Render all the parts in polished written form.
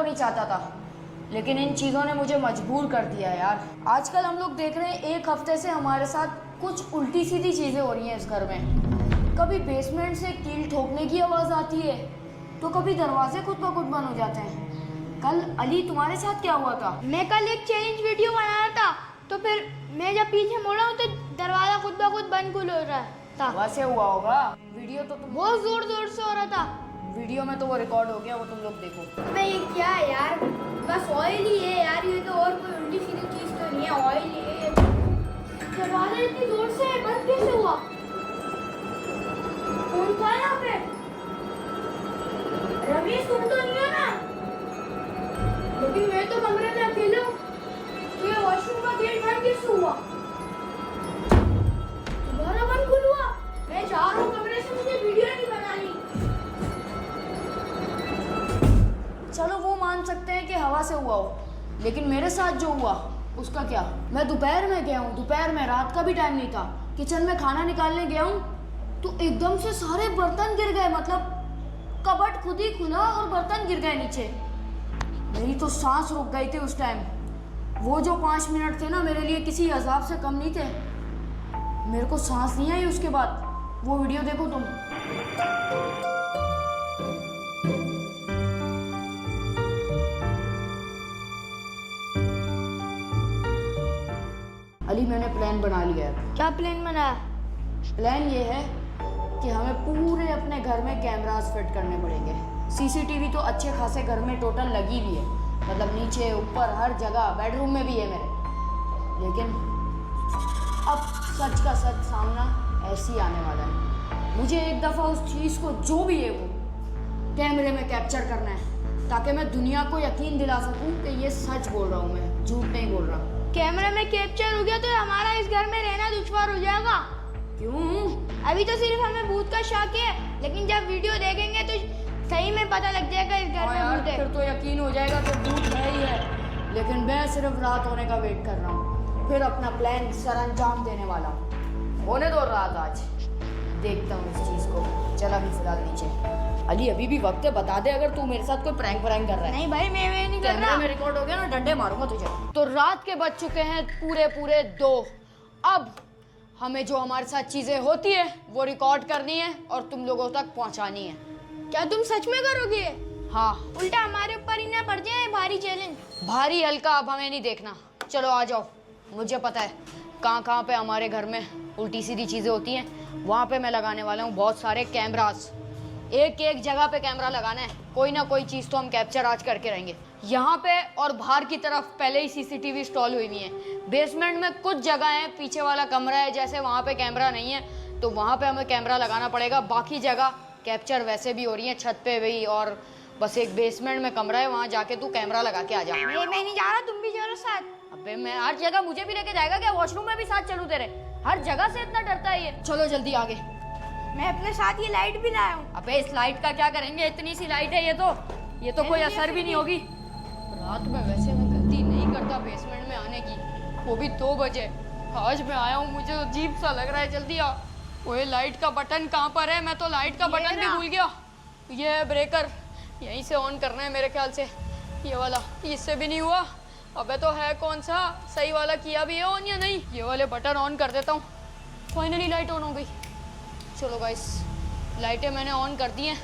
को नहीं चाहता था, लेकिन इन चीज़ों ने मुझे मजबूर कर दिया यार। आजकल हम लोग देख रहे हैं एक हफ्ते से हमारे साथ कुछ उल्टी सीधी चीज़ें हो रही हैं इस घर में। कभी बेसमेंट से कील ठोकने की आवाज़ आती है, तो कभी दरवाजे खुद ब खुद बंद हो जाते हैं। कल अली तुम्हारे साथ क्या हुआ था? मैं कल एक चैलेंज वीडियो बना रहा था, तो फिर मैं जब पीछे मुड़ा हूँ तो दरवाजा खुद ब खुद बंद खुल हो रहा था। वैसे हुआ होगा। वीडियो तो तुम बहुत जोर जोर से हो रहा था। वीडियो में तो वो रिकॉर्ड हो गया, वो तुम लोग देखो। अबे ये क्या है यार, बस ऑयल ही है यार, ये तो और कोई उल्टी सीधी चीज तो नहीं है, ऑयल ही है। दरवाजा इतनी जोर से बंद कैसे हुआ? कौन था यहाँ पे? रमेश तुम तो नहीं हो ना? लेकिन मैं तो कमरे में अकेला हूँ, तो ये वॉशरूम का गेट बंद कैसे हुआ? दोबारा बंद खुल हुआ? मैं जा रहा हूँ कमरे से, मुझे वीडियो नहीं बनानी। चलो वो मान सकते हैं कि हवा से हुआ हो, लेकिन मेरे साथ जो हुआ उसका क्या? मैं दोपहर में गया हूँ, दोपहर में, रात का भी टाइम नहीं था। किचन में खाना निकालने गया हूँ तो एकदम से सारे बर्तन गिर गए, मतलब कबर्ड खुद ही खुला और बर्तन गिर गए नीचे। मेरी तो सांस रुक गई थी उस टाइम। वो जो 5 मिनट थे ना, मेरे लिए किसी अजाब से कम नहीं थे। मेरे को सांस नहीं आई उसके बाद। वो वीडियो देखो तुम। अली मैंने प्लान बना लिया है। क्या प्लान बनाया? प्लान ये है कि हमें पूरे अपने घर में कैमरास फिट करने पड़ेंगे। सीसीटीवी तो अच्छे खासे घर में टोटल लगी भी है, मतलब नीचे ऊपर हर जगह, बेडरूम में भी है मेरे। लेकिन अब सच का सच सामना ऐसे ही आने वाला है। मुझे एक दफ़ा उस चीज़ को, जो भी है वो, कैमरे में कैप्चर करना है, ताकि मैं दुनिया को यकीन दिला सकूं कि ये सच बोल रहा हूँ, मैं झूठ नहीं बोल रहा। कैमरे में कैप्चर हो गया तो हमारा इस घर में रहना दुश्वार हो जाएगा। क्यों? अभी तो सिर्फ हमें भूत का शक है, लेकिन जब वीडियो देखेंगे तो सही में पता लग जाएगा इस घर में भूत है। फिर तो यकीन हो जाएगा कि भूत है ही है। लेकिन मैं सिर्फ रात होने का वेट कर रहा हूँ, फिर अपना प्लान सरअंजाम देने वाला हूँ। होने दो रात, आज देखता हूँ इस चीज़ को। चल अभी फिलहाल नीचे। अली अभी भी वक्त है, बता दे अगर तू मेरे साथ कोई प्रैंक कर रहा है। नहीं भाई, मैं नहीं कर रहा। में रिकॉर्ड हो गया ना, डंडे मारूंगा तुझे। तो रात के बज चुके हैं पूरे 2। अब हमें जो हमारे साथ चीजें होती है वो रिकॉर्ड करनी है और तुम लोगों तक पहुंचानी है। क्या तुम सच में करोगे? हाँ। उल्टा हमारे ऊपर ही ना पड़ जाए भारी चैलेंज। भारी हल्का अब हमें नहीं देखना। चलो आ जाओ, मुझे पता है कहाँ पे हमारे घर में उल्टी सीधी चीजें होती हैं। वहाँ पे मैं लगाने वाला हूँ बहुत सारे कैमरास। एक जगह पे कैमरा लगाना है, कोई ना कोई चीज़ तो हम कैप्चर आज करके रहेंगे। यहाँ पे और बाहर की तरफ पहले ही सीसीटीवी इंस्टॉल हुई हुई है। बेसमेंट में कुछ जगह है, पीछे वाला कमरा है जैसे, वहाँ पे कैमरा नहीं है, तो वहाँ पे हमें कैमरा लगाना पड़ेगा। बाकी जगह कैप्चर वैसे भी हो रही है, छत पे भी, और बस एक बेसमेंट में कमरा है, वहाँ जाके तू कैमरा लगा के आ जा। मैं नहीं जा रहा, तुम भी चलो साथ। अबे मैं हर जगह मुझे भी लेके जाएगा क्या? वॉशरूम में भी साथ चलूँ तेरे? हर जगह से इतना डरता है ये। चलो जल्दी आगे। मैं अपने साथ ये लाइट भी लाया हूँ। अबे इस लाइट का क्या करेंगे? इतनी सी लाइट है ये तो कोई असर भी नहीं होगी। रात में वैसे मैं गलती नहीं करता बेसमेंट में आने की, वो भी 2 बजे। आज मैं आया हूँ, मुझे अजीब सा लग रहा है। जल्दी आ। वो लाइट का बटन कहाँ पर है? मैं तो लाइट का बटन भी भूल गया। ये है ब्रेकर, यहीं से ऑन करना है मेरे ख्याल से। ये वाला, इससे भी नहीं हुआ। अबे तो है कौन सा? सही वाला किया भी है ऑन या नहीं? ये वाले बटन ऑन कर देता हूँ। फाइनली लाइट ऑन हो गई। चलो गाइस, लाइटें मैंने ऑन कर दी हैं।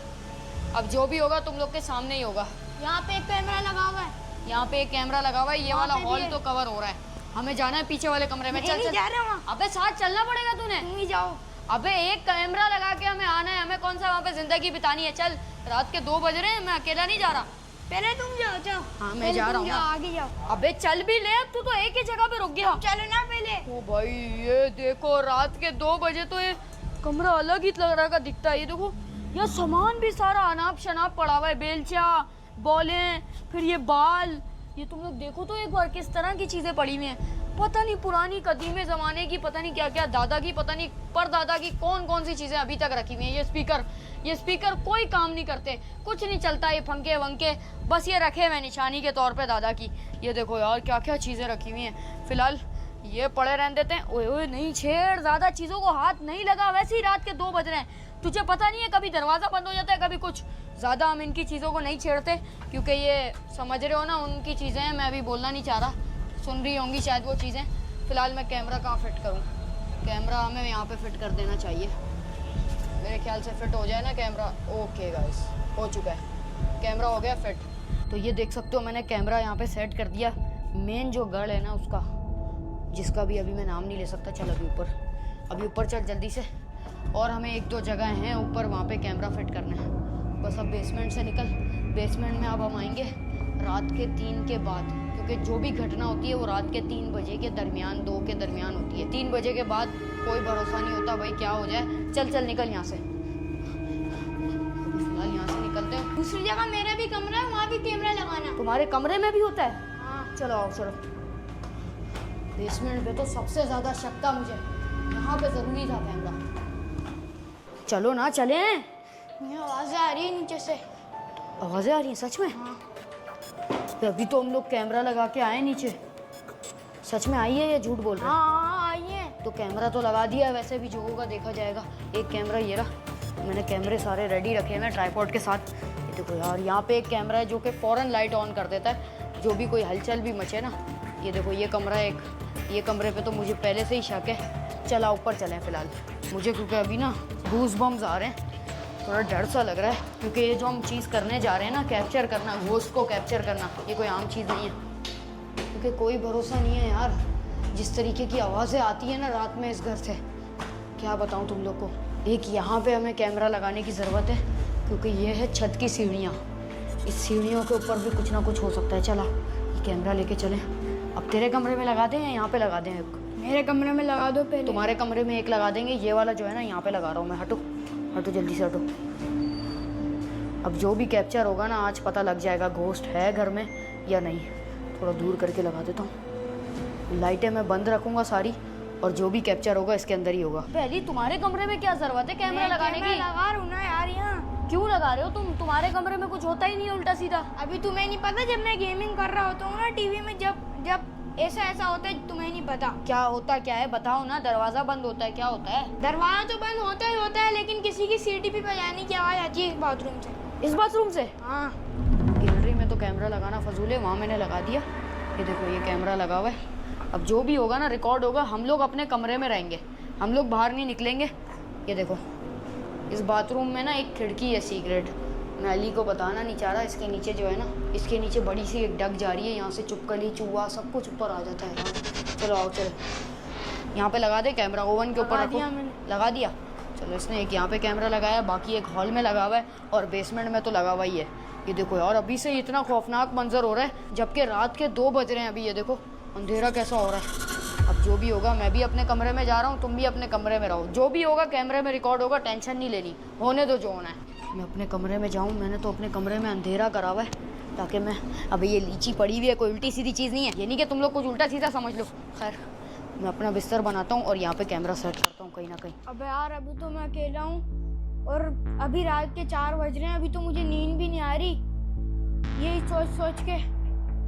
अब जो भी होगा तुम लोग के सामने ही होगा। यहाँ पे एक कैमरा लगा हुआ है। यहाँ पे एक कैमरा लगा हुआ है। ये वाला हॉल तो कवर हो रहा है। हमें जाना है पीछे वाले कमरे में। चल जा रहा हूँ। अबे साथ चलना पड़ेगा तूने। तुम ही जाओ। अबे एक कैमरा लगा के हमें आना है, हमें कौन सा वहाँ पे जिंदगी बितानी है। चल, रात के 2 बज रहे हैं, मैं अकेला नहीं जा रहा। पहले तुम जाओ। जाओ। हाँ मैं जा रहा हूँ, आगे जाओ। अबे चल भी ले, अब तू तो एक ही जगह पे रुक गया। चलो ना पहले। ओ भाई ये देखो, रात के 2 बजे तो ये कमरा अलग ही लग रहा का दिखता है। ये देखो, यह सामान भी सारा अनाप शनाप पड़ा हुआ है, बेलचा, बॉलें, फिर ये बाल। ये तुम लोग देखो तो एक बार किस तरह की चीजें पड़ी हुई हैं। पता नहीं पुरानी कदीमे जमाने की, पता नहीं क्या क्या, दादा की, पता नहीं परदादा की, कौन सी चीजें अभी तक रखी हुई हैं। ये स्पीकर कोई काम नहीं करते, कुछ नहीं चलता। ये फंके वंके बस ये रखे हुए निशानी के तौर पे दादा की। ये देखो यार क्या क्या चीजें रखी हुई हैं। फिलहाल ये पड़े रहने देते हैं। ओए ओए नहीं छेड़, ज्यादा चीजों को हाथ नहीं लगा। वैसे ही रात के 2 बज रहे हैं, तुझे पता नहीं है कभी दरवाजा बंद हो जाता है, कभी कुछ। ज़्यादा हम इनकी चीज़ों को नहीं छेड़ते, क्योंकि ये समझ रहे हो ना, उनकी चीज़ें हैं, मैं अभी बोलना नहीं चाह रहा, सुन रही होंगी शायद वो चीज़ें। फ़िलहाल मैं कैमरा कहाँ फिट करूँ? कैमरा हमें यहाँ पे फिट कर देना चाहिए, मेरे ख्याल से फिट हो जाए ना कैमरा। ओके गाइस, हो चुका है, कैमरा हो गया फिट। तो ये देख सकते हो मैंने कैमरा यहाँ पे सेट कर दिया। मेन जो गढ़ है ना उसका, जिसका भी अभी मैं नाम नहीं ले सकता, चल अभी ऊपर चल जल्दी से। और हमें 1-2 जगह हैं ऊपर, वहाँ पे कैमरा फिट करना है। बस अब बेसमेंट से निकल, बेसमेंट में अब हम आएंगे रात के 3 के बाद, क्योंकि जो भी घटना होती है वो रात के 3 बजे के दरमियान, 2 के दरमियान होती है। 3 बजे के बाद कोई भरोसा नहीं होता भाई क्या हो जाए। चल निकल यहाँ से, अभी फिलहाल यहाँ से निकलते हैं। दूसरी जगह मेरा भी कमरा है, वहाँ भी कैमरा लगाना। तुम्हारे कमरे में भी होता है? हाँ। चलो आओ चलो। बेसमेंट पे तो सबसे ज़्यादा शक था मुझे, यहाँ पे ज़रूरी था कैमरा। चलो ना चलें। यहाँ आवाज़ें आ रही है नीचे से। आवाज़ें आ रही हैं सच में? हाँ। तो अभी तो हम लोग कैमरा लगा के आए नीचे, सच में आई है या झूठ बोल रहे हैं? हाँ आई है। तो कैमरा तो लगा दिया है, वैसे भी जो होगा देखा जाएगा। एक कैमरा ये रहा, मैंने कैमरे सारे रेडी रखे हैं ट्राइपॉड के साथ। ये देखो यार, यहाँ पे एक कैमरा है जो कि फ़ौरन लाइट ऑन कर देता है, जो भी कोई हलचल भी मचे ना। ये देखो ये कमरा एक, ये कमरे पे तो मुझे पहले से ही शक है। चला ऊपर चलें फ़िलहाल मुझे, क्योंकि अभी ना गूस बम्स आ रहे हैं, थोड़ा डर सा लग रहा है, क्योंकि ये जो हम चीज़ करने जा रहे हैं ना, कैप्चर करना, घोस्ट को कैप्चर करना, ये कोई आम चीज़ नहीं है। क्योंकि कोई भरोसा नहीं है यार, जिस तरीके की आवाज़ें आती है ना रात में इस घर से, क्या बताऊँ तुम लोग को। एक यहाँ पे हमें कैमरा लगाने की ज़रूरत है, क्योंकि ये है छत की सीढ़ियाँ, इस सीढ़ियों के ऊपर भी कुछ ना कुछ हो सकता है। चला ये कैमरा लेके चलें। अब तेरे कमरे में लगा दें या यहाँ पे लगा दें? एक मेरे कमरे में लगा दो पहले। तुम्हारे कमरे में एक लगा देंगे, ये वाला जो है ना यहाँ पे लगा रहा हूँ मैं। हटो हटो जल्दी से हटो। अब जो भी कैप्चर होगा ना आज पता लग जाएगा घोस्ट है घर में या नहीं। थोड़ा दूर करके लगा देता हूँ, लाइटें मैं बंद रखूँगा सारी, और जो भी कैप्चर होगा इसके अंदर ही होगा। पहली तुम्हारे कमरे में क्या ज़रूरत है कैमरा लगाने की? लगा रहा हूँ ना यार यहाँ। क्यों लगा रहे हो तुम? तुम्हारे कमरे में कुछ होता ही नहीं उल्टा सीधा। अभी तुम्हें नहीं पता, जब मैं गेमिंग कर रहा होता हूँ ना टीवी में, जब ऐसा होता है, तुम्हें नहीं पता। क्या होता क्या है बताओ ना। दरवाज़ा बंद होता है, क्या होता है? दरवाजा तो बंद होता है, लेकिन किसी की सीटी पे बजाने की आवाज़ आती है इस बाथरूम से। इस बाथरूम से? हाँ। गैलरी में तो कैमरा लगाना फजूल है, वहाँ मैंने लगा दिया। ये देखो ये कैमरा लगा हुआ है। अब जो भी होगा ना रिकॉर्ड होगा। हम लोग अपने कमरे में रहेंगे, हम लोग बाहर नहीं निकलेंगे। ये देखो इस बाथरूम में ना एक खिड़की है सीक्रेट, मैं अली को बताना नहीं चाह रहा। इसके नीचे जो है ना, इसके नीचे बड़ी सी एक डग जा रही है, यहाँ से चुपकली चूहा सब कुछ ऊपर आ जाता है। चलो आओ चलो, यहाँ पे लगा दे कैमरा, ओवन के ऊपर रखो। लगा दिया। चलो इसने एक यहाँ पे कैमरा लगाया, बाकी एक हॉल में लगा हुआ है, और बेसमेंट में तो लगा हुआ ही है। ये देखो यार, अभी से इतना खौफनाक मंजर हो रहा है, जबकि रात के 2 बज रहे हैं अभी। ये देखो अंधेरा कैसा हो रहा है। अब जो भी होगा, मैं भी अपने कमरे में जा रहा हूँ, तुम भी अपने कमरे में रहो। जो भी होगा कैमरे में रिकॉर्ड होगा, टेंशन नहीं लेनी, होने दो जो होना है। मैं अपने कमरे में जाऊँ, मैंने तो अपने कमरे में अंधेरा करा हुआ है, ताकि मैं, अभी ये लीची पड़ी हुई है, कोई उल्टी सीधी चीज़ नहीं है, ये नहीं कि तुम लोग कुछ उल्टा सीधा समझ लो। खैर मैं अपना बिस्तर बनाता हूँ और यहाँ पे कैमरा सेट करता हूँ कहीं ना कहीं। अब यार अभी तो मैं अकेला हूँ, और अभी रात के 4 बज रहे हैं, अभी तो मुझे नींद भी नहीं आ रही, यही सोच के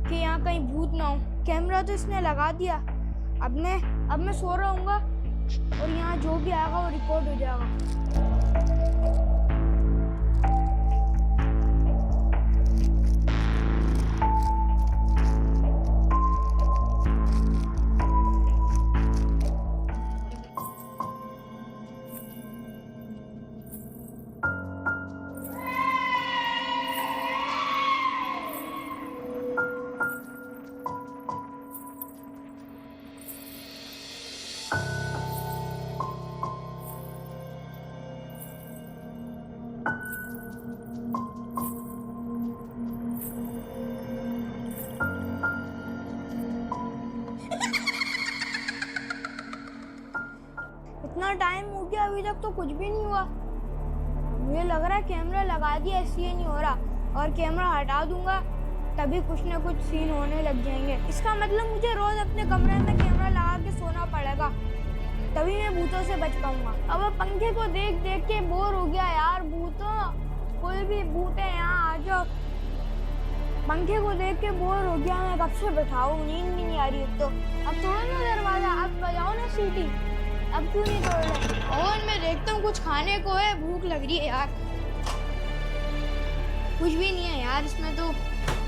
कि यहाँ कहीं भूत ना हो। कैमरा तो इसने लगा दिया, अब मैं सो रहा हूँगा, और यहाँ जो भी आएगा वो रिकॉर्ड हो जाएगा। इतना टाइम हो गया, अभी तक तो कुछ भी नहीं हुआ। मुझे लग रहा है कैमरा लगा दिया इसलिए नहीं हो रहा, और कैमरा हटा दूंगा तभी कुछ ना कुछ सीन होने लग जाएंगे। इसका मतलब मुझे रोज अपने कमरे में कैमरा लगा के सोना पड़ेगा, तभी मैं भूतों से बच पाऊंगा। अब पंखे को देख देख के बोर हो गया यार। भूतों, कोई भी भूत है यहाँ आ जाओ। पंखे को देख के बोर हो गया, मैं कब से बैठाऊँ, नींद भी नहीं आ रही। तो अब तोड़ो ना दरवाजा, अब बजाओ ना सीटी। अब क्यों नहीं तोड़ रहे? और मैं देखता हूँ कुछ खाने को है, भूख लग रही है यार। कुछ भी नहीं है यार इसमें तो।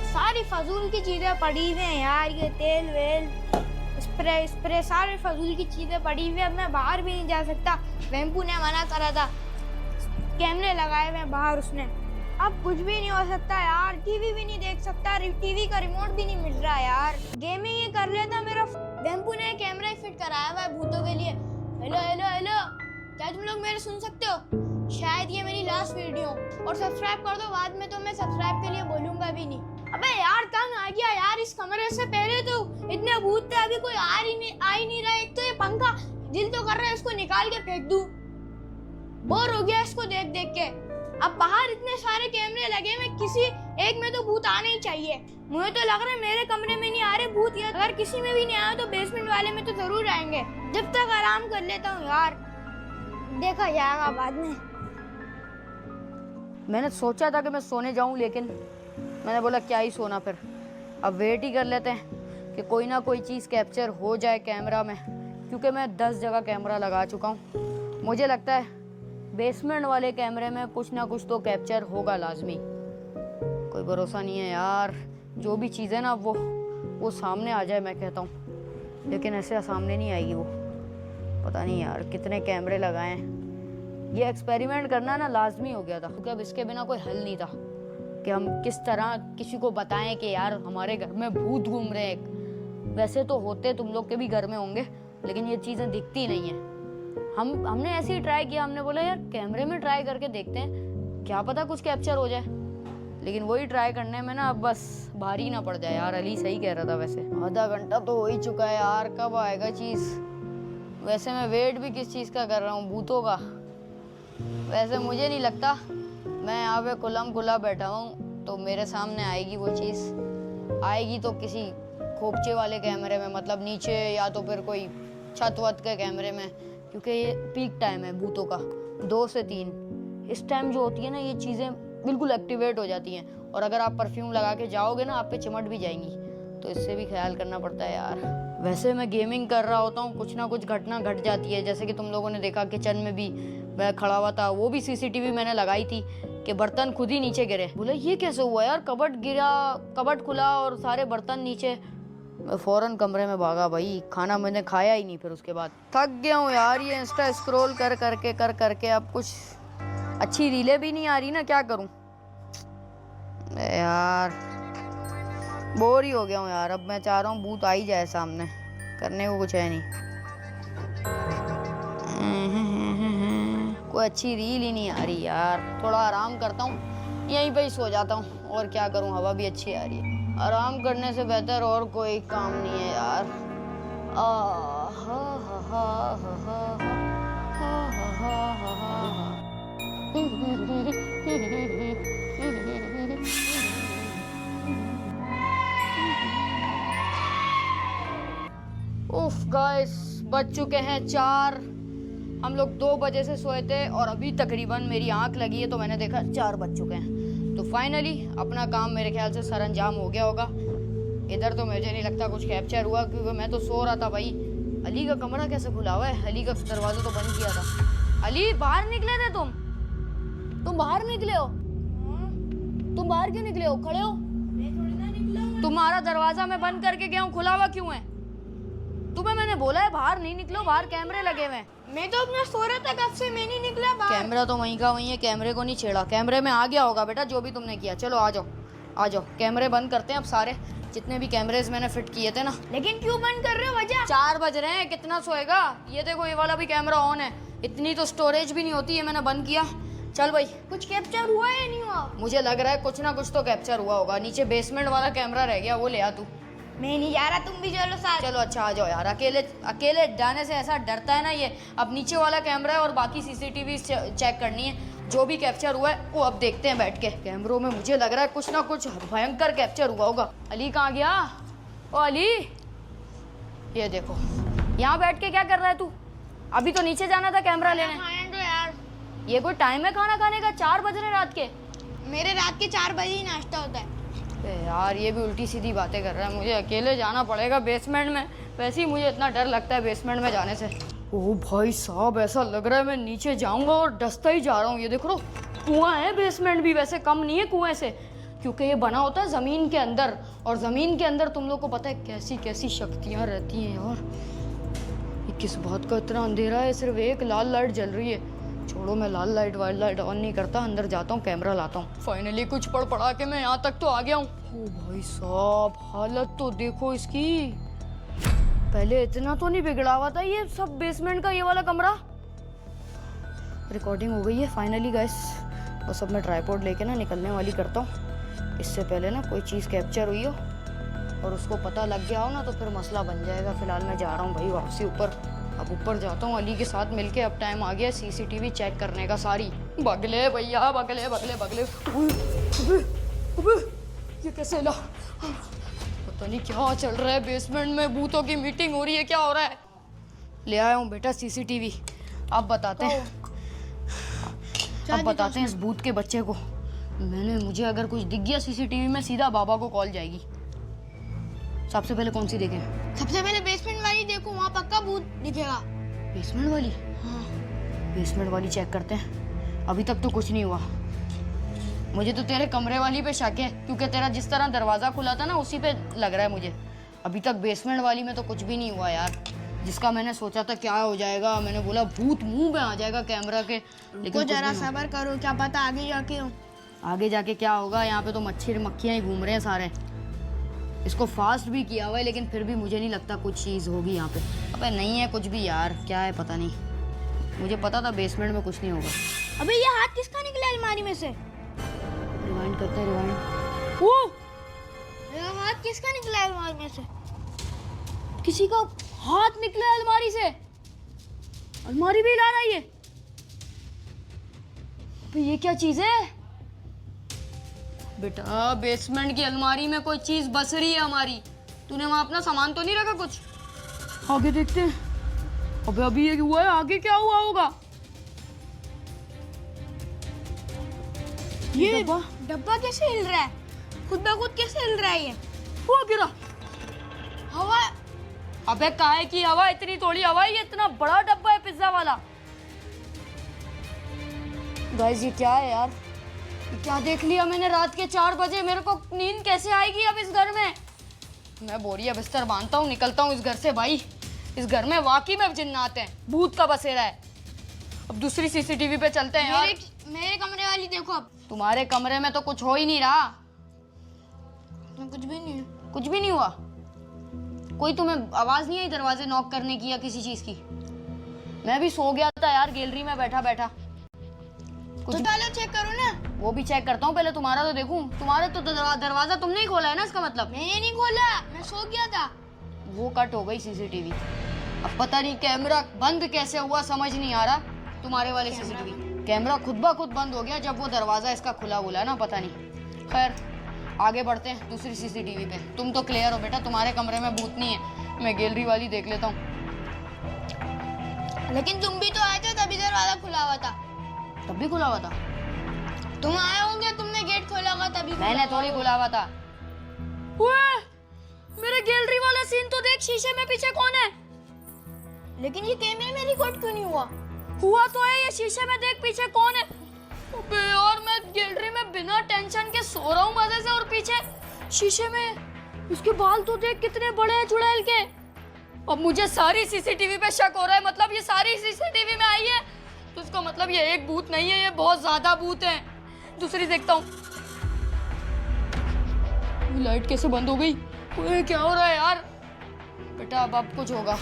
सारी फजूल की चीज़ें पड़ी हुई हैं यार, ये तेल वेल स्प्रे सारे फजूल की चीज़ें पड़ी हुई हैं। अब मैं बाहर भी नहीं जा सकता, वेम्पू ने मना करा था, कैमरे लगाए हुए हैं बाहर उसने। अब कुछ भी नहीं हो सकता यार, टीवी भी नहीं देख सकता, टीवी का रिमोट भी नहीं मिल रहा यार। गेमिंग ही कर लेता मेरा। वेम्पू ने कैमरा ही फिट कराया हुआ है भूतों के लिए। हेलो हेलो हेलो, क्या तुम लोग मेरे सुन सकते हो? शायद ये मेरी लास्ट वीडियो, और सब्सक्राइब कर दो, बाद में तो मैं सब्सक्राइब के लिए बोलूंगा भी नहीं। अबे यार तंग आ गया यार, इस कमरे से पहले तो इतने भूत थे, अभी कोई आ ही नहीं रहा। एक तो ये पंखा दिल तो कर रहा है इसको निकाल के फेंक दूं, बोर हो गया इसको देख देख के। अब बाहर इतने सारे कैमरे लगे हुए, किसी एक में तो भूत आना ही चाहिए। मुझे तो लग रहा है मेरे कमरे में नहीं आ रहे भूत, या अगर किसी में भी नहीं आया तो बेसमेंट वाले में तो जरूर आएंगे। जब तक आराम कर लेता हूँ यार, देखा जाएगा बाद में। मैंने सोचा था कि मैं सोने जाऊं, लेकिन मैंने बोला क्या ही सोना, फिर अब वेट ही कर लेते हैं कि कोई ना कोई चीज़ कैप्चर हो जाए कैमरा में, क्योंकि मैं 10 जगह कैमरा लगा चुका हूँ। मुझे लगता है बेसमेंट वाले कैमरे में कुछ ना कुछ तो कैप्चर होगा लाजमी। कोई भरोसा नहीं है यार, जो भी चीज़ है ना वो सामने आ जाए मैं कहता हूँ, लेकिन ऐसे सामने नहीं आएगी वो। पता नहीं यार कितने कैमरे लगाए हैं। ये एक्सपेरिमेंट करना ना लाजमी हो गया था, क्योंकि अब इसके बिना कोई हल नहीं था कि हम किस तरह किसी को बताएं कि यार हमारे घर में भूत घूम रहे हैं। वैसे तो होते तुम लोग के भी घर में होंगे, लेकिन ये चीज़ें दिखती नहीं है। हमने ऐसे ही ट्राई किया, हमने बोला यार कैमरे में ट्राई करके देखते हैं, क्या पता कुछ कैप्चर हो जाए। लेकिन वही ट्राई करने में ना अब बस भारी ना पड़ जाए यार। अली सही कह रहा था, वैसे आधा घंटा तो हो ही चुका है यार, कब आएगा चीज़। वैसे मैं वेट भी किस चीज़ का कर रहा हूँ, भूतों का। वैसे मुझे नहीं लगता, मैं यहाँ पे खुलम खुला बैठा हूँ तो मेरे सामने आएगी वो चीज़। आएगी तो किसी खोपचे वाले कैमरे में, मतलब नीचे, या तो फिर कोई छत वत के कैमरे में, क्योंकि ये पीक टाइम है भूतों का 2 से 3। इस टाइम जो होती है ना ये चीज़ें बिल्कुल एक्टिवेट हो जाती हैं, और अगर आप परफ्यूम लगा के जाओगे ना आप पे चिमट भी जाएंगी, तो इससे भी ख्याल करना पड़ता है यार। वैसे मैं गेमिंग कर रहा होता हूँ, कुछ ना कुछ घटना घट जाती है। जैसे कि तुम लोगों ने देखा किचन में भी मैं खड़ा हुआ था, वो भी सीसीटीवी मैंने लगाई थी कि बर्तन खुद ही नीचे गिरे। बोले ये कैसे हुआ यार, कबर्ड गिरा, कबर्ड खुला और सारे बर्तन नीचे। मैं फ़ौरन कमरे में भागा भाई, खाना मैंने खाया ही नहीं। फिर उसके बाद थक गया हूँ यार, ये इंस्टा स्क्रॉल कर करके अब कुछ अच्छी रीलें भी नहीं आ रही ना, क्या करूँ यार, बोर ही हो गया हूँ यार। अब मैं चाह रहा हूँ भूत आ ही जाए सामने, करने को कुछ है नहीं। कोई अच्छी रील ही नहीं आ रही यार। थोड़ा आराम करता हूँ, यहीं पे ही सो जाता हूँ, और क्या करूँ, हवा भी अच्छी आ रही है। आराम करने से बेहतर और कोई काम नहीं है यार। उफ गाइस, बज चुके हैं 4। हम लोग 2 बजे से सोए थे और अभी तकरीबन मेरी आंख लगी है तो मैंने देखा 4 बज चुके हैं। तो फाइनली अपना काम मेरे ख्याल से सरअंजाम हो गया होगा। इधर तो मुझे नहीं लगता कुछ कैप्चर हुआ, क्योंकि मैं तो सो रहा था भाई। अली का कमरा कैसे खुला हुआ है? अली का दरवाजा तो बंद किया था। अली बाहर निकले थे तुम बाहर निकले हो? तुम बाहर क्यों निकले हो? खड़े हो? मैं थोड़ी ना निकला हूं। तुम्हारा दरवाजा मैं बंद करके गया हूँ, खुला हुआ क्यों है? तुम्हें मैंने बोला है बाहर नहीं निकलो, बाहर कैमरे लगे हुए हैं। मैं तो अपना सो रहा था, कब से मैं नहीं निकला बाहर। कैमरा तो वहीं का वहीं है, कैमरे को नहीं छेड़ा। कैमरे में आ गया होगा बेटा जो भी तुमने किया। चलो आ जाओ, कैमरे बंद करते हैं अब सारे, जितने भी कैमरेज मैंने फिट किए थे ना। लेकिन क्यों बंद कर रहे हो? वजह? 4 बज रहे हैं, कितना सोएगा? ये देखो ये वाला भी कैमरा ऑन है, इतनी तो स्टोरेज भी नहीं होती है, मैंने बंद किया। चल भाई, कुछ कैप्चर हुआ या नहीं हुआ? मुझे लग रहा है कुछ ना कुछ तो कैप्चर हुआ होगा। नीचे बेसमेंट वाला कैमरा रह गया, वो ले आ तू। मैं नहीं जा रहा, तुम भी चलो साथ। चलो अच्छा आ जाओ यार, अकेले जाने से ऐसा डरता है ना ये। अब नीचे वाला कैमरा है और बाकी सीसीटीवी चेक करनी है, जो भी कैप्चर हुआ है वो अब देखते हैं बैठ के कैमरों में। मुझे लग रहा है कुछ ना कुछ भयंकर कैप्चर हुआ होगा। अली कहाँ गया? ओ अली, ये देखो यहाँ बैठ के क्या कर रहा है तू? अभी तो नीचे जाना था कैमरा लेने। खाने दो यार, ये कोई टाइम है खाना खाने का? 4 बज रहे रात के। मेरे रात के 4 बजे ही नाश्ता होता है। यार ये भी उल्टी सीधी बातें कर रहा है। मुझे अकेले जाना पड़ेगा बेसमेंट में, वैसे ही मुझे इतना डर लगता है बेसमेंट में जाने से। ओह भाई साहब, ऐसा लग रहा है मैं नीचे जाऊंगा और डसता ही जा रहा हूँ। ये देखो कुआं है, बेसमेंट भी वैसे कम नहीं है कुएं से, क्योंकि ये बना होता है ज़मीन के अंदर, और ज़मीन के अंदर तुम लोग को पता है कैसी कैसी शक्तियाँ रहती हैं यार। ये किस बात का इतना अंधेरा है, सिर्फ एक लाल लाइट जल रही है। छोड़ो, मैं लाल लाइट वाइट लाइट ऑन नहीं करता, अंदर जाता हूँ, कैमरा लाता हूँ। फाइनली कुछ पढ़ पढ़ा के मैं यहाँ तक तो आ गया हूँ। ओ भाई साहब, हालत तो देखो इसकी, पहले इतना तो नहीं बिगड़ा हुआ था ये सब बेसमेंट का ये वाला कमरा। रिकॉर्डिंग हो गई है फाइनली गाइस, बस अब मैं ट्राइपॉड लेके ना निकलने वाली करता हूँ। इससे पहले ना कोई चीज़ कैप्चर हुई हो और उसको पता लग गया हो ना तो फिर मसला बन जाएगा। फिलहाल मैं जा रहा हूँ भाई वापसी ऊपर। अब ऊपर जाता हूँ अली के साथ मिलके। अब टाइम आ गया सीसीटीवी चेक करने का सारी। बगले भैया, बगले बगले बगले। अबे, ये कैसे ला? पता नहीं क्या चल रहा है बेसमेंट में, भूतों की मीटिंग हो रही है, क्या हो रहा है? ले आया हूँ बेटा सीसीटीवी। अब बताते हैं, अब बताते हैं इस भूत के बच्चे को। मुझे अगर कुछ दिख गया सीसीटीवी में, सीधा बाबा को कॉल जाएगी। सबसे पहले कौन सी देखें? सबसे पहले बेसमेंट वाली देखो, वहाँ पक्का भूत दिखेगा। बेसमेंट वाली? हाँ, बेसमेंट वाली चेक करते हैं। अभी तक तो कुछ नहीं हुआ। मुझे तो तेरे कमरे वाली पे शक है, क्योंकि तेरा जिस तरह दरवाज़ा खुला था ना उसी पे लग रहा है मुझे। अभी तक बेसमेंट वाली में तो कुछ भी नहीं हुआ यार। जिसका मैंने सोचा था क्या हो जाएगा, मैंने बोला भूत मुंह में आ जाएगा कैमरा के, लेकिन जरा सब्र करो, क्या पता आगे जाके हो। आगे जाके क्या होगा। यहाँ पे तो मच्छर मक्खियाँ ही घूम रहे हैं सारे। इसको फास्ट भी किया हुआ है, लेकिन फिर भी मुझे नहीं लगता कुछ चीज़ होगी यहाँ पे। अबे नहीं है कुछ भी यार, क्या है पता नहीं। मुझे पता था बेसमेंट में कुछ नहीं होगा। अबे ये हाथ किसका निकला अलमारी में से? रिवाइंड करते हैं, रिवाइंड। ओ, ये हाथ किसका निकला अलमारी में से? किसी का हाथ निकला है अलमारी से। अलमारी भी हिला रही है। अबे ये क्या चीज़ है बेटा? बेसमेंट की अलमारी में कोई चीज बस रही है हमारी। तूने वहां अपना सामान तो नहीं रखा कुछ? आगे देखते हैं। अबे अभी ये हुआ है, आगे क्या हुआ होगा? ये डब्बा कैसे हिल रहा है? खुद ब खुद कैसे हिल रहा है ये? वो गिरा। हवा। अबे काहे की हवा? इतनी थोड़ी हवा है, ये इतना बड़ा डब्बा है पिज्जा वाला। गाइस ये क्या है यार? क्या देख लिया मैंने रात के 4 बजे? मेरे को नींद कैसे आएगी अब इस घर में? मैं बोरिया बिस्तर बांधता हूँ, निकलता हूँ इस घर से भाई। इस घर में वाकई में जिन्नात हैं, भूत का बसेरा है। अब दूसरी सीसीटीवी पे चलते हैं यार। मेरे कमरे वाली देखो अब। तुम्हारे कमरे में तो कुछ हो ही नहीं रहा। कुछ भी नहीं है। कुछ भी नहीं हुआ? कोई तुम्हें आवाज नहीं आई दरवाजे नॉक करने की या किसी चीज की? मैं भी सो गया था यार गैलरी में बैठा बैठा। तो चलो चेक करो ना। वो भी चेक करता हूँ, पहले तुम्हारा तो देखूं। तुम्हारे तो दरवाजा तुमने ही खोला है ना, इसका मतलब? मैंने नहीं खोला, मैं सो गया था। वो कट हो गई सीसीटीवी। अब पता नहीं कैमरा बंद कैसे हुआ, समझ नहीं आ रहा। तुम्हारे वाले सीसीटीवी कैमरा खुद ब खुद बंद हो गया जब वो दरवाजा इसका खुला हुआ ना, पता नहीं। खैर आगे बढ़ते हैं दूसरी सीसीटीवी पे। तुम तो क्लियर हो बेटा, तुम्हारे कमरे में भूत नहीं है। मैं गैलरी वाली देख लेता हूँ। लेकिन तुम भी तो आए थे, तभी दरवाजा खुला हुआ था। तब भी खुला हुआ था? तुम आए होंगे, तुमने गेट खोला होगा तभी। मैंने थोड़ी खुला हुआ था। मेरे गैलरी वाला सीन तो देख, शीशे में पीछे कौन है? लेकिन ये कैमरे में रिकॉर्ड क्यों नहीं हुआ? हुआ तो है, ये शीशे में देख पीछे कौन है। अबे यार मैं गैलरी में बिना टेंशन के सो रहा हूँ मजे से, और पीछे शीशे में उसके बाल तो देख कितने बड़े हैं चुड़ैल के। अब मुझे सारी सीसीटीवी पे शक हो रहा है, मतलब ये सारी सीसीटीवी में आई है तो इसका मतलब ये एक भूत नहीं है, ये बहुत ज्यादा भूत है। दूसरी देखता हूँ। लाइट कैसे बंद हो गई? ओए क्या हो रहा है यार? बेटा अब कुछ होगा,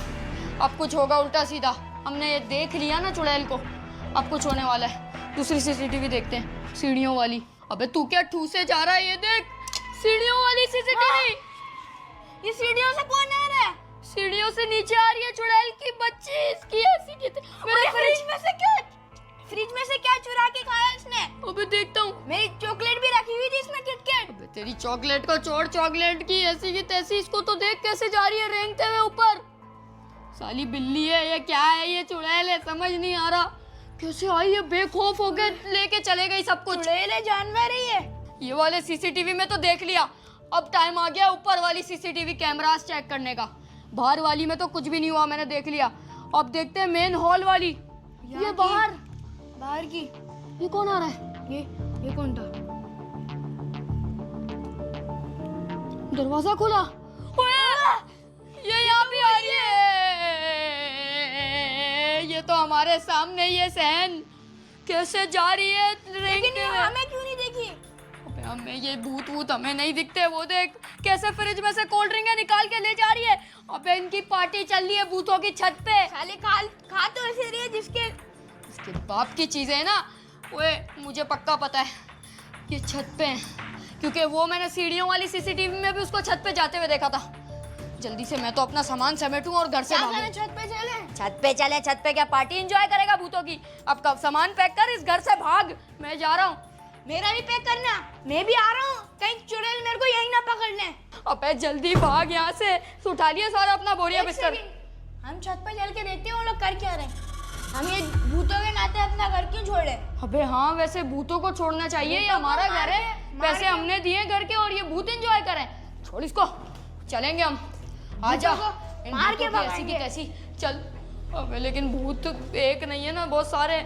अब कुछ होगा उल्टा सीधा। हमने ये देख लिया ना चुड़ैल को, अब कुछ होने वाला है। दूसरी सीसीटीवी देखते हैं, सीढ़ियों वाली। अबे तू क्या ठूसे जा रहा है? ये देख सीढ़ियों वाली सीसीटीवी। ये सीढ़ियों से कौन आ रहा है? सीढ़ियों से नीचे आ रही है चुड़ैल की बच्ची। इसकी ऐसी मेरे फ्रिज में से क्या चुरा के खाया इसने? अबे देखता हूँ। मेरी चॉकलेट भी रखी हुई थी इसमें, किटकैट। अबे तेरी चॉकलेट को छोड़, चॉकलेट की ऐसी की तैसी। इसको तो देख कैसे जा रही है रेंगते हुए ऊपर। साली बिल्ली है ये, क्या है ये? चुड़ैल है, समझ नहीं आ रहा कैसे आई है। बेखौफ हो गए, लेके चले गई सब कुछ। चुड़ैल है, जानवर ही है। ये वाले सीसीटीवी में तो देख लिया, अब टाइम आ गया ऊपर वाली सीसीटीवी कैमरास चेक करने का। बाहर वाली में तो कुछ भी नहीं हुआ, मैंने देख लिया। अब देखते हैं मेन हॉल वाली। ये बाहर बाहर की। ये कौन आ रहा है? ये कौन था? दरवाजा खुला। ओए! ये यहाँ पे आ रही है। ये तो हमारे सामने ही है सहन। कैसे जा रही है? लेकिन ये हमें क्यों नहीं देखी? अबे हमें ये भूत वूत हमें नहीं दिखते। वो देख कैसे फ्रिज में से कोल्ड ड्रिंक निकाल के ले जा रही है। अबे इनकी पार्टी चल रही है भूतों की छत पे। साले खा तो ऐसे रही है जिसके इसके बाप की चीजें है ना। ओए मुझे पक्का पता है ये छत पे है, क्योंकि वो मैंने सीढ़ियों वाली सीसीटीवी में भी उसको छत पे जाते हुए देखा था। जल्दी से मैं तो अपना सामान समेटूं और घर से भागूं। छत पे चले। छत पे क्या पार्टी एंजॉय करेगा भूतों की? अब कब सामान पैक कर, इस घर से भाग। मैं जा रहा हूँ। मेरा भी पैक करना। मैं भी आ रहा हूँ। कहीं चुड़ैल मेरे को यहीं ना पकड़ ले। अबे जल्दी भाग यहाँ से। उठा लिया सारा अपना बोरिया बिस्तर। हम छत पे चल के देखते हैं वो लोग कर क्या रहे हैं। हम ये भूतों के नाते अपना घर क्यों छोड़े? अबे हाँ, वैसे भूतों को छोड़ना चाहिए। ये हमारा घर है, पैसे हमने दिए घर के और ये भूत एंजॉय करें। छोड़ इसको, चलेंगे हम। आजा, मार के ऐसी की तैसी चल। अबे लेकिन भूत एक नहीं है ना, बहुत सारे।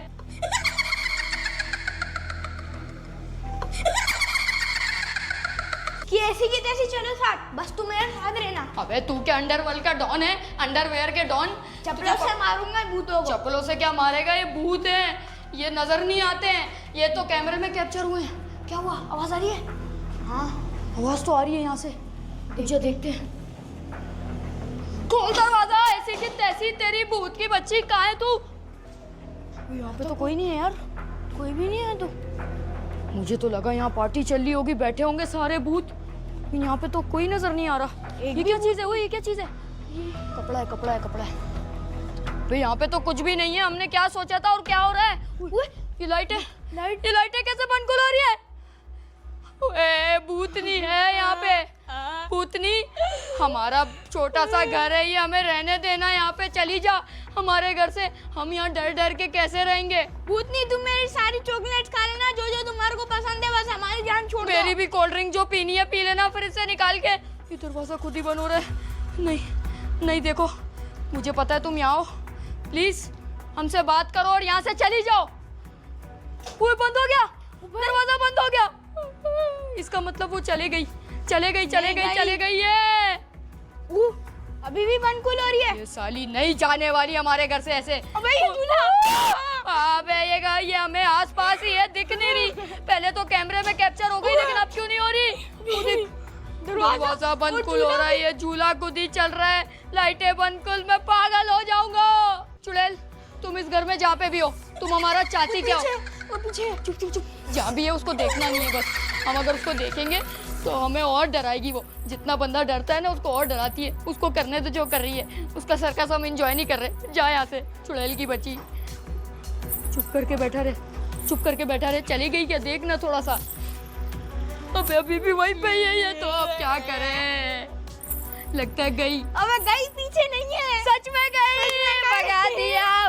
कि ऐसी की तैसी चलो साथ, बस तू मेरे साथ रहना। अबे तू क्या अंडरवर्ल्ड का डॉन है? अंडरवेयर के डॉन? चप्पलों से मारूंगा भूतों को। चप्पलों से क्या मारेगा? ये भूत है, ये नजर नहीं आते हैं। ये तो कैमरे में कैप्चर हुए हैं। क्या हुआ? आवाज आ रही है? हाँ आवाज तो आ रही है यहाँ से। मुझे देखते हैं। खोल दरवाजा। ऐसी की तैसी तेरी भूत की बच्ची, कहाँ है तू? यहाँ पे तो कोई नहीं है यार, कोई भी नहीं है। तो मुझे तो लगा यहाँ पार्टी चल रही होगी, बैठे होंगे सारे भूत। यहाँ पे तो कोई नजर नहीं आ रहा। ये क्या चीज है? वो ये क्या चीज है? कपड़ा है, कपड़ा है, कपड़ा है। भाई यहाँ पे तो कुछ भी नहीं है। हमने क्या सोचा था और क्या हो रहा है? ये लाइट है। ये लाइटें कैसे बंद हो रही है? ओए भूतनी है यहाँ पे। भूतनी, हमारा छोटा सा घर है ये, हमें रहने देना। यहाँ पे चली जा हमारे घर से। हम यहाँ डर डर के कैसे रहेंगे? भूतनी तुम मेरी सारी चॉकलेट्स खा लेना, जो जो तुम्हारे को पसंद है, बस हमारी जान छोड़ दो। मेरी भी कोल्ड ड्रिंक जो पीनी है पी लेना फ्रिज से निकाल के। ये दरवाजा खुद ही बंद हो रहा है। नहीं नहीं, देखो मुझे पता है तुम यहाँ हो। प्लीज हमसे बात करो और यहाँ से चली जाओ। वो बंद हो गया, दरवाजा बंद हो गया। इसका मतलब वो चले गई, चले गई, चले गई, चले गई है। अभी भी बंद खुल हो रही है। ये साली नहीं जाने वाली हमारे घर से ऐसे। अबे ये दूल्हा। अबे ये हमें आसपास ही है, दिख नहीं रही। पहले तो कैमरे में कैप्चर हो गई, लेकिन अब क्यों नहीं हो रही? दरवाजा बंद खुल हो रहा है, ये झूला खुद ही चल रहा है, लाइटें बंद खुल। मैं पागल हो जाऊंगा। चुड़ैल तुम इस घर में जहाँ पे भी हो, तुम हमारा चाहती क्या हो? वो पीछे। चुप चुप चुप, जहाँ भी है उसको देखना नहीं है बस। हम अगर उसको देखेंगे तो हमें और डराएगी वो। जितना बंदा डरता है ना उसको और डराती है। उसको करने तो जो कर रही है, उसका सर्कस हम एंजॉय नहीं कर रहे। जा यहाँ से चुड़ैल की बच्ची। चुप करके बैठा रहे, चुप करके बैठा रहे। चली गई क्या? देखना थोड़ा सा। अभी भी वहीं पे ही है ये, तो अब क्या करें? लगता है गई। अबे गई पीछे नहीं है। सच में गई। भगा दिया।